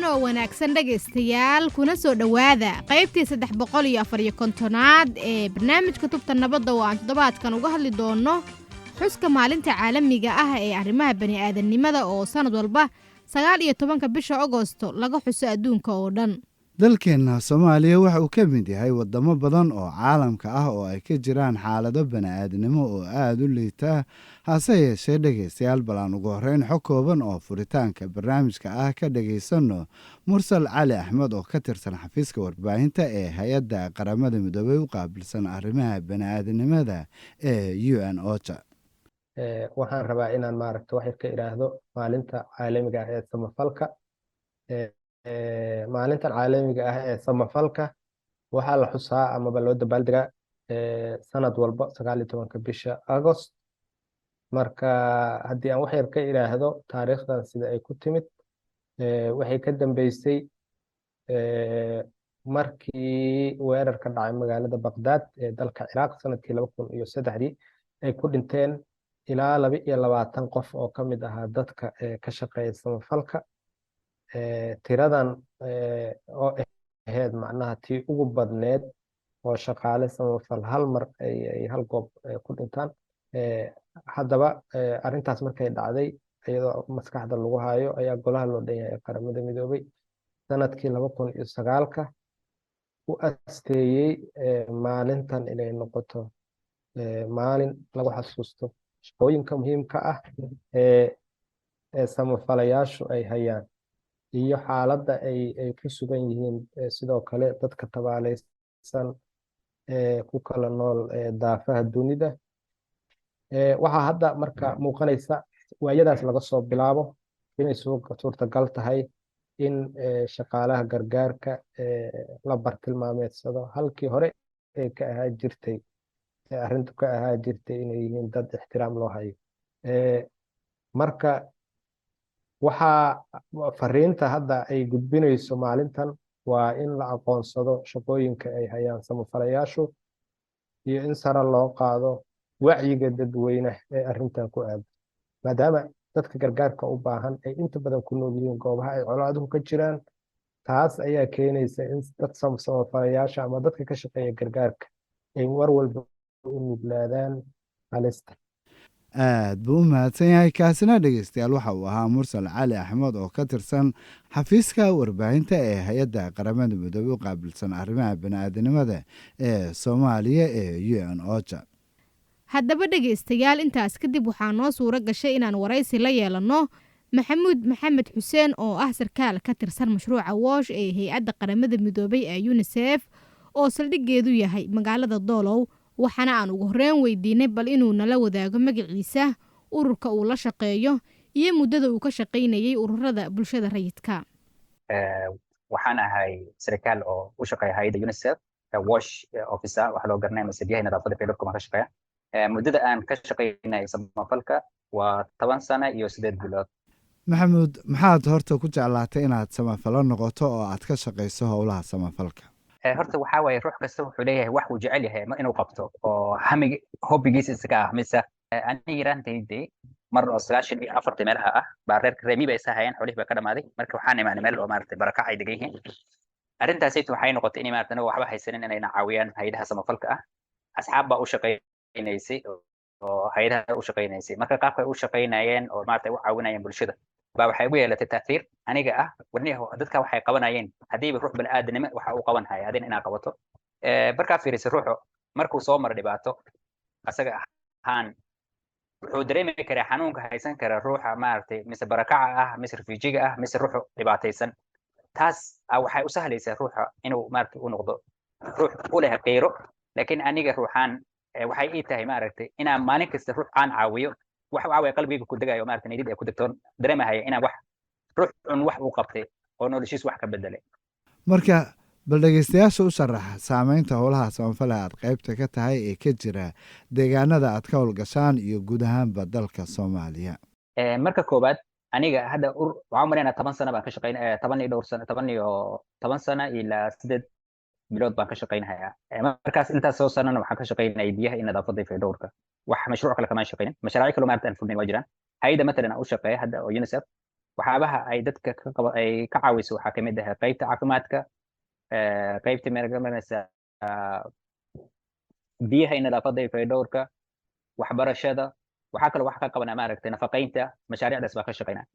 oo wanaagsan dhagaystayaal kuna soo dhowaada qaybtii 354aad ee barnaamijka tubta nabadda oo aan toddobaadkan uga hadli doono xuska maalinta caalamiga ah ee arrimaha bani'aadamnimada oo sanad walba 19 bisha Agoosto laga xuso adduunka oo dhan. dalkeenna Soomaaliya waxa uu ka mid yahay wadamo badan oo caalamka ah oo ay ka jiraan xaalado bani'aadamnimo oo aad u liita hase yeeshee dhagaystayaal balan ugu horeyn xog kooban oo furitaanka barnaamijka ah ka dhageysano Mursal Cali Axmed oo ka tirsan xafiiska warbaahinta ee hay'adda qaramada midoobay u qaabilsan arrimaha bani'aadamnimada ee UN-OCHA. waxaan rabaa inaan maaragtay wax yar ka iraahdo maalinta caalamiga ah ee samafalka. maalintan caalamiga ah ee samafalka waxaa la xusaa amaba loo dabaaldegaa sanad walba 19 bisha Agost. marka haddii aan wax yar ka iraahdo taariikhdan sida ay ku timid waxay ka dambeysay markii weerar ka dhacay magaalada Baghdad ee dalka Ciraaq sanadkii 2003 ay ku dhinteen ilaa 22 qof oo ka mid ahaa dadka ka shaqeeya samafalka. tiradan oo ahayd macnaha tii ugu badneed oo shaqaale samafal hal mar ay hal goob ku dhintaan. haddaba arrintaas markay dhacday iyadoo maskaxda lagu hayo ayaa golaha loo dhan yahay qaramada midoobay sanadkii 2009 u asteeyey maalintan inay noqoto maalin lagu xasuusto shaqooyinka muhiimka ah ee samafalayaashu ay hayaan iyo xaaladda ay ku sugan yihiin sidoo kale dadka tabaaleysan ku kala nool daafaha dunida. waxaa hadda marka muuqanaysa waayadaas laga soo bilaabo inay suurtagal tahay in shaqaalaha gargaarka la bartilmaameedsado halkii hore ee ka ahaa jirtay arrintu ka ahaa jirtay inay yihiin dad ixtiraam loo hayo. marka waxaa fariinta hadda ay gudbinayso maalintan waa in la aqoonsado shaqooyinka ay hayaan samafalayaashu iyo in sare loo qaado wacyiga dadweynaha ee arrintan ku aad maadaama dadka gargaarka u baahan ay inta badan ku nool yihiin goobaha ay colaaduhu ka jiraan. taas ayaa keenaysa in dad samafalayaasha ama dadka ka shaqeeya gargaarka ay war walba u nuglaadaan halista. aad buu u mahadsan yahay kaasina dhegaystayaal waxa uu ahaa Mursal Cali Axmed oo ka tirsan xafiiska warbaahinta ee hay'adda qaramada midoobay u qaabilsan arrimaha bani'aadamnimada ee Soomaaliya ee UN-OCHA. haddaba dhegaystayaal intaas kadib waxaa noo suura gashay inaan waraysi la yeelano maxamuud maxamed xuseen oo ah sarkaal ka tirsan mashruuca WASH ee hay'adda qaramada midoobay ee UNICEF oo saldhigeedu yahay magaalada Doolow. waxaana aan ugu horreyn weydiinay bal inuu nala wadaago magaciisa, ururka uu la shaqeeyo iyo muddada uu ka shaqaynayay ururada bulshada rayidka. waxaan ahay sarkaal oo u shaqeeya hay'adda UNICEF WASH officer waxa loo garanay mas'uuliyadda nadaafadda fayadhowrka ka shaqeeya. muddada aan ka shaqaynay samafalka waa 10 sano iyo 8 bilood. maxamuud, maxaad horta ku jeclaatay inaad samafalo noqoto oo aad ka shaqayso howlaha samafalka? horta waxaa waaye ruux kasta wuxuu leeyahay wax uu jecel yahay inuu qabto oo hobbigiisa isaga ah. mise aniga yaraantaydii mar oo 94 meelaha ah baa reerka reemi bay isahayeen xoolihii baa ka dhamaaday. marka waxaan imaanay meel oo maaragtay barakac ay degan yihiin. arrintaasaytu waxay noqotay inay maaragtay waxba haysanin inayna caawiyaan hay'adaha samafalka ah. asxaab baa u shaqaynaysay oo hay'adaha u shaqaynaysay. marka qaabka ay u shaqaynayeen oo maaragtay u caawinayeen bulshada baa waxay ugu yeelatay taafiir aniga ah warniyaha dadka waxay qabanayeen hadiiba ruux bani'aadanimo waxa uu qaban haya adin inaad qabato. markaa fiirisay ruuxu markuu soo maro dhibaato asaga ahaan wuxuu dareemi karaa xanuunka haysan kara ruuxa maaragtay mise barakaca ah mise refujiga ah mise ruuxu dhibaataysan. taas waxay u sahlaysaa ruuxa inuu maaragtay u noqdo ruux u leh qeyro. laakiin aniga ruuxaan waxay ii tahay maaragtay inaan maalin kasta ruux aan caawiyo wax caawiya qalbigayga ku degayo maaragtay nidid ay ku degtoon dareemahaya inaan wax ruux wax uu qabtay oo noloshiis wax ka bedelay. marka bal dhegaystayaasha u sharaxa saamaynta howlaha samafalka aad qaybta ka tahay ee ka jira deegaanada aad ka howlgashaan iyo guud ahaanba dalka Soomaaliya. marka koobaad aniga hadda waxaan mareynaa 10 sano baan ka shaqaynaa 10 iyo dhowr sano 10 sano ilaa 8 bilood baan ka shaqaynayaa. markaas intaas soo sanana waxaan ka shaqaynayay biyaha iyo nadaafadda fayadhowrka. wax mashruuc kale kama shaqaynin. mashaariic kale maarta aan fulinayn waa jiraan. hay'adda matalan u shaqeeya hadda oo UNICEF waxyaabaha ay dadka ay ka caawiso waxaa ka mid ah qaybta caafimaadka, qaybta meelgamanaysa biyaha iyo nadaafadda iyo fayadhowrka, waxbarashada. waxaa kaloo wax ka qabanaa maaragtay nafaqaynta, mashaariicdaas baa ka shaqaynaa.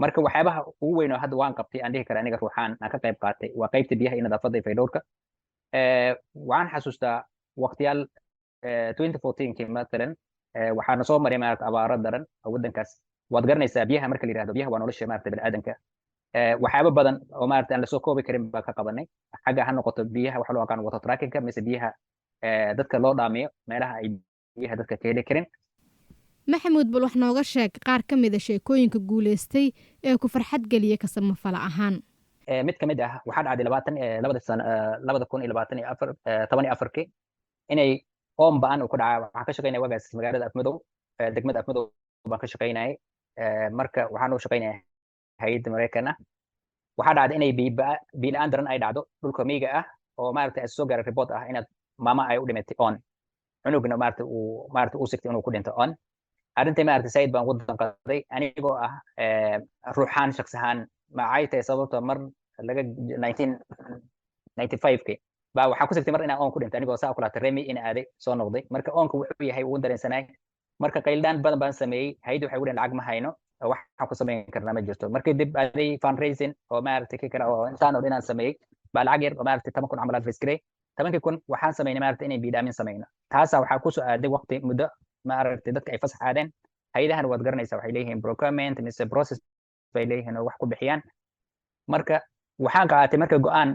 marka waxyaabaha ugu weyn oo hadda waan qabtay aan dhihi kara aniga ruuxaan aan ka qayb qaatay waa qaybta biyaha iyo nadaafadda iyo fayadhowrka. waxaan xasuustaa waqtiyaal 2014kii matalan waxaana soo maray maaragta abaaro daran oo waddankaas. waad garanaysaa biyaha marka la yidhahdo biyaha waa nolosha maaragta bini'aadanka. waxyaabo badan oo maaragta aan lasoo koobi karin baa ka qabanay. xagga ha noqoto biyaha waxa loo yaqaan water tracking mise biyaha dadka loo dhaamiyo meelaha ay biyaha dadka ka heli karin. maxamuud bal wax nooga sheeg qaar ka mid a sheekooyinka guulaystay ee ku farxad geliya ka samafala ahaan. mid ka mid ah waxaa dhacday 2024 inay oon ba'an uu ku dhacay. waxaan ka shaqaynaya wagaas magaalada Afmadow, degmada Afmadow baan ka shaqaynayay. marka waxaan u shaqaynaya hay'adda Mareykan ah. waxaa dhacday inay biyo la'aan daran ay dhacdo dhulka miyiga ah oo maaragtay soo gaaray report ah inaad maama ay u dhimatay oon, cunugna maaragtay uu sigtay inuu ku dhinto oon. arrintii maaragtay sayid baan waddan qaday anigoo ah ruuxaan shakhsi ahaan maxay tahay sababta mar laga 1995 baa waxaa ku sigtay mar inaan oon ku dhintay anigoo saa u kalaatay Remi in aaday soo noqday. marka oonku wuxuu yahay uu dareensanaay. marka qayldaan badan baan sameeyey. hay'addu waxay u dhaheen lacag ma hayno, waxaan ku samayn karnaa ma jirto. markii dib aaday fundraising oo maaragtay kii kale oo intaan oo dhinaan sameeyey baa lacag yar oo maaragtay 10,000 camal aan raise gareey. 10,000 waxaan sameynay maaragtay inay biidhaamin samayno. taasaa waxaa ku soo aaday waqti muddo maaragtay dadka ay fasax aadeen. hay'adahan waad garanaysaa waxay leeyihiin procurement mise process bay leeyihiin oo wax ku bixiyaan. marka waxaan qaatay marka go'aan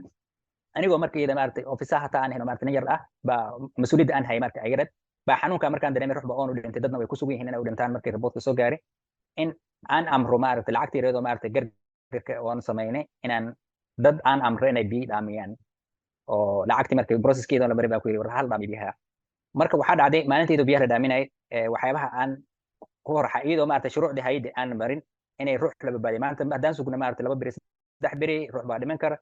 anigoo markayda maaragtay ofisaha hataa aan helo maaragtay nin yar ah baa mas'uuliyadda aan hayay marka ayarad baa xanuunka markaan dareemay ruux baa oon u dhintay, dadna way ku sugan yihiin inay u dhintaan markii reportka soo gaaray in aan amro maaragtay lacagtii reedo maaragtay gargarka oon samaynay inaan dad aan amro inay biyo dhaamiyaan oo lacagtii markay processkeeda la maray baa ku yiri war hal dhaami biyaha. marka waxaa dhacday maalinteedu biyaha la dhaaminay waxyaabaha aan ku horxa iyadoo maaragtay shuruucdii hay'adda aan marin inay ruux la badbaadiyo. maanta haddaan sugno maaragtay 2 beri 3 beri ruux baa dhiman kara.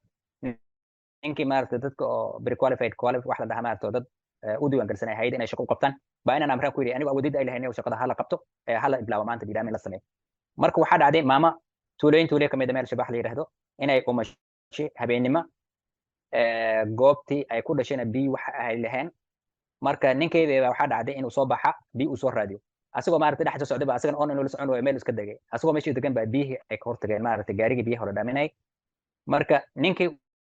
ninkii maaragtay dadka oo pre-qualified wax la dhahaa maaragtay dad u diiwaan galsanay hay'adda inay shaqo u qabtaan baa inaan amraan ku yiri anigu awoodid ay lahayn shaqada hala qabto hala bilaabo maanta biidhaamin la sameeyo. marka waxaa dhacday maama tuulooyin ka mid ah meel shabax la yiraahdo inay umashay habeenimo goobtii ay ku dhashayna biyo wax ay lahayn. marka ninkeeda waxaa dhacday inuu soo baxa biyo uu soo raadiyo asagoo maaragtay dhex socday baa asagan oon inuu la socon waayo meel iska degay asagoo meeshii degan baa biyihii ay ka hortageen maaragtay gaarigii biyaha la dhaaminay. marka ninkii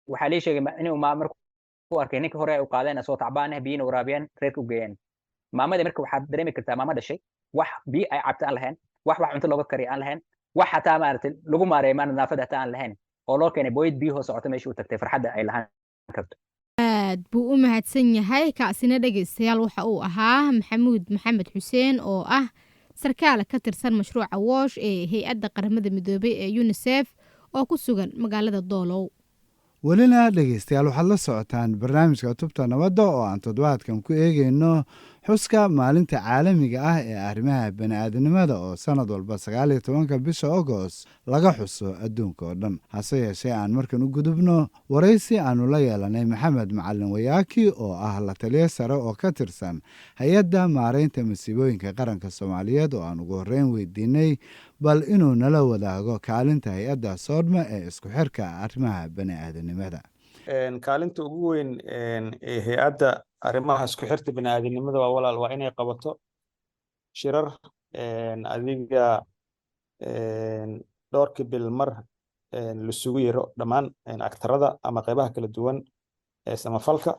waxaa lii sheegay inuu markuu arkay ninkii hore ay u qaadeen soo tacbaan ah biyina waraabiyeen reerka u geeyeen. maamadii marka waxaad dareemi kartaa maama dhashay wax biyo ay cabta aan lahayn, wax cunto looga kariya aan lahayn, wax hataa maaragtay lagu maareeyo nadaafadda hataa aan lahayn oo loo keenay booyad biyuhu socota meeshii u tagtay farxadda ay lahaan karto. aad buu u mahadsan yahay. kaasina dhegaystayaal waxa uu ahaa maxamuud maxamed xuseen oo ah sarkaal ka tirsan mashruuca WASH ee hay'adda qaramada midoobay ee UNICEF oo ku sugan magaalada Doolow. welina dhegaystayaal waxaad la socotaan barnaamijka tubta nabadda oo aan toddobaadkan ku eegayno xuska maalinta caalamiga ah ee arrimaha bani'aadanimada oo sanad walba 19 bisha Agost laga xuso adduunka oo dhan. hase yeeshee aan markan u gudubno waraysi aanu la yeelanay maxamed macalin wayaaki oo ah la taliye sare oo ka tirsan hay'adda maareynta masiibooyinka qaranka Soomaaliyeed oo aan ugu horreyn weydiinay bal inuu nala wadaago kaalinta hay'adda SODMA ee isku xirka arrimaha bani'aadanimada. kaalinta ugu weyn ee hay'adda arrimaha isku xirta bani'aadanimada waa walaal waa inay qabato shirar adiga dhowrkii bil mar la sugu yiro dhammaan aktarada ama qaybaha kala duwan ee samafalka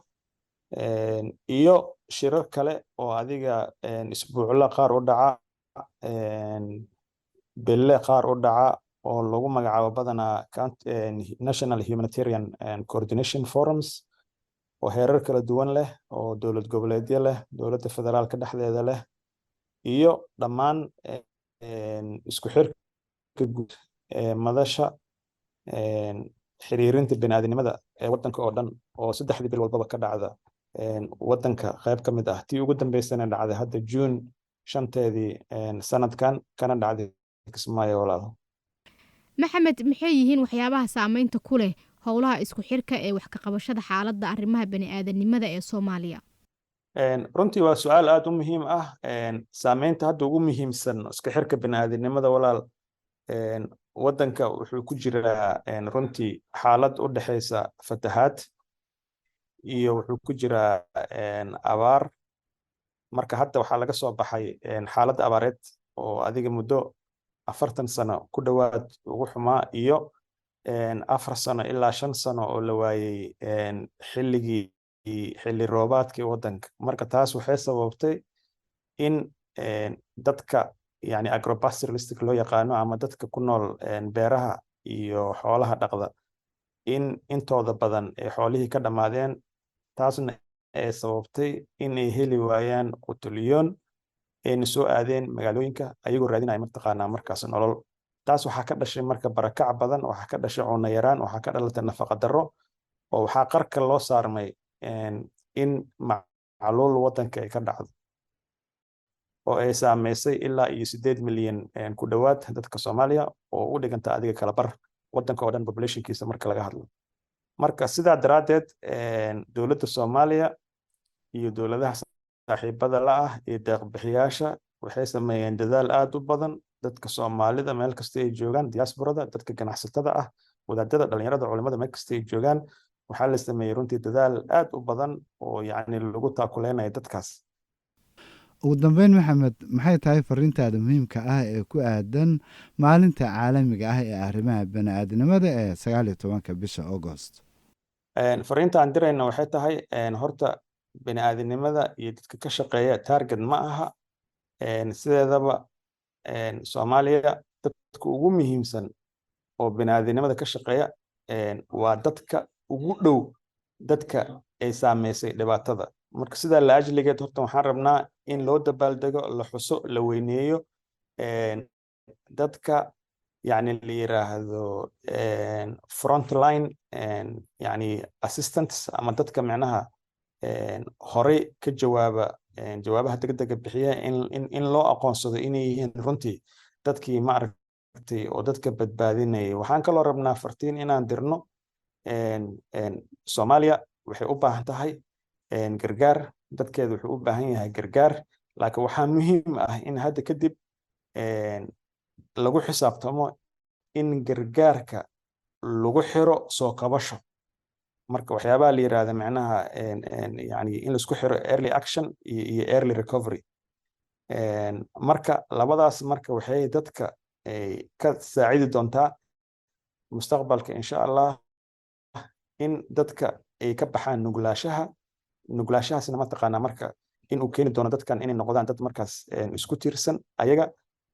iyo shirar kale oo adiga isbuucla qaar u dhaca bille qaar u dhaca oo lagu magacaabo badanaa National Humanitarian Coordination Forums oo heerar kala duwan leh oo dowlad goboleedyo leh, dowladda federaalka dhexdeeda leh iyo dhammaan isku xirka guud madasha xiriirinta bani'aadanimada ee waddanka oo dhan oo 3 bil walbaba ka dhacda waddanka qayb ka mid ah. tii ugu dambeysana dhacday hadda June 5teedii sanadkan kana dhacday Kismaayo walaal. maxamed maxay yihiin waxyaabaha saameynta ku leh howlaha isku xirka ee wax ka qabashada xaaladda arrimaha bani'aadanimada ee Soomaaliya? runtii waa su'aal aad u muhiim ah. saameynta hadda ugu muhiimsan isku xirka bani'aadanimada walaal waddanka wuxuu ku jiraa runtii xaalad u dhexeysa fatahaad iyo wuxuu ku jiraa abaar. marka hadda waxaa laga soo baxay xaalad abaareed oo adiga muddo 40 sano ku dhowaad ugu xumaa iyo 4 sano ilaa 5 sano oo la waayay xilli roobaadkii waddanka. marka taas waxay sababtay in dadka yani agropastoralistic loo yaqaano ama dadka ku nool beeraha iyo xoolaha dhaqda in intooda badan ay xoolihii ka dhamaadeen, taasna ay sababtay in ay heli waayaan qutuliyoon ayna soo aadeen magaalooyinka ayagoo raadinaya mataqaanaa markaas nolol. taas waxaa ka dhashay marka barakac badan, waxaa ka dhashay cunno yaraan, waxaa ka dhalatay nafaqa darro, oo waxaa qarka loo saarmay in macluul waddanka ay ka dhacdo oo ay saameysay ilaa iyo 8 milyan ku dhowaad dadka Soomaaliya oo u dhiganta adiga kala bar waddanka oo dhan populationkiisa marka laga hadlo. marka sidaa daraadeed dowladda Soomaaliya iyo dowladaha saaxiibada la ah ee deeq-bixiyaasha waxay sameeyeen dadaal aad u badan. dadka Soomaalida meel kasta ay joogaan, diasporada, dadka ganacsatada ah, wadaadada, dhalinyarada, culimada meel kasta ay joogaan, waxaa la sameeyay runtii dadaal aad u badan oo yacni lagu taakuleynayo dadkaas. ugu dambeyn maxamed, maxay tahay fariintaada muhiimka ah ee ku aadan maalinta caalamiga ah ee arrimaha bani'aadamnimada ee 19 bisha August? fariinta aan dirayna waxay tahay horta bani'aadamnimada iyo dadka ka shaqeeya target ma aha. sideedaba Soomaaliya dadka ugu muhiimsan oo bani'aadamnimada ka shaqeeya waa dadka ugu dhow dadka ay saameysay dhibaatada. marka sidaa la ajligeed horta waxaan rabnaa in loo dabaaldego, la xuso, la weyneeyo dadka يعني اللي يراهدو فرونت لاين يعني اسيستنتس اما dadka macnaha hore ka jawaabaha degdega bixiya in loo aqoonsado inay yihiin runtii dadkii ma aragtay oo dadka badbaadinayay. waxaan kaloo rabnaa fartiin inaan dirno Soomaaliya waxay u baahan tahay gargaar, dadkeedu wuxuu u baahan yahay gargaar, laakiin waxaa muhiim ah in hadda kadib lagu xisaabtamo in gargaarka lagu xiro soo kabasho. marka waxyaabaha la yiraahdo macnaha yani in la isku xiro early action iyo early recovery. marka labadaas marka waxay dadka ka saacidi doontaa mustaqbalka insha Allah in dadka ay ka baxaan nuglaashahaasna ma taqaanaa marka in uu keeni doono dadkan inay noqdaan dad markaas isku tiirsan ayaga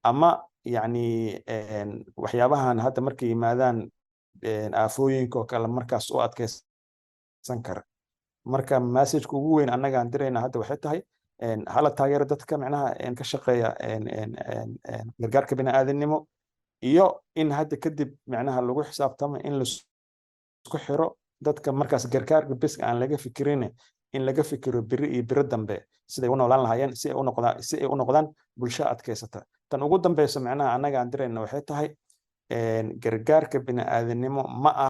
ama yani waxyaabahan hadda markay yimaadaan aafooyinka oo kale markaas u adkeysan kara. marka message-ka ugu weyn annaga aan dirayna hadda waxay tahay hala taageero dadka macnaha ka shaqeeya gargaarka bini'aadanimo iyo in hadda kadib macnaha lagu xisaabtamo in la isku xiro dadka markaas gargaarka bes aan laga fikirin, in laga fikiro biri iyo biro dambe siday u noolaan lahaayeen si ay u noqdaan bulsho adkeysata. tan ugu dambeyso macnaha annaga aan dirayna waxay tahay gargaarka bini'aadanimo ma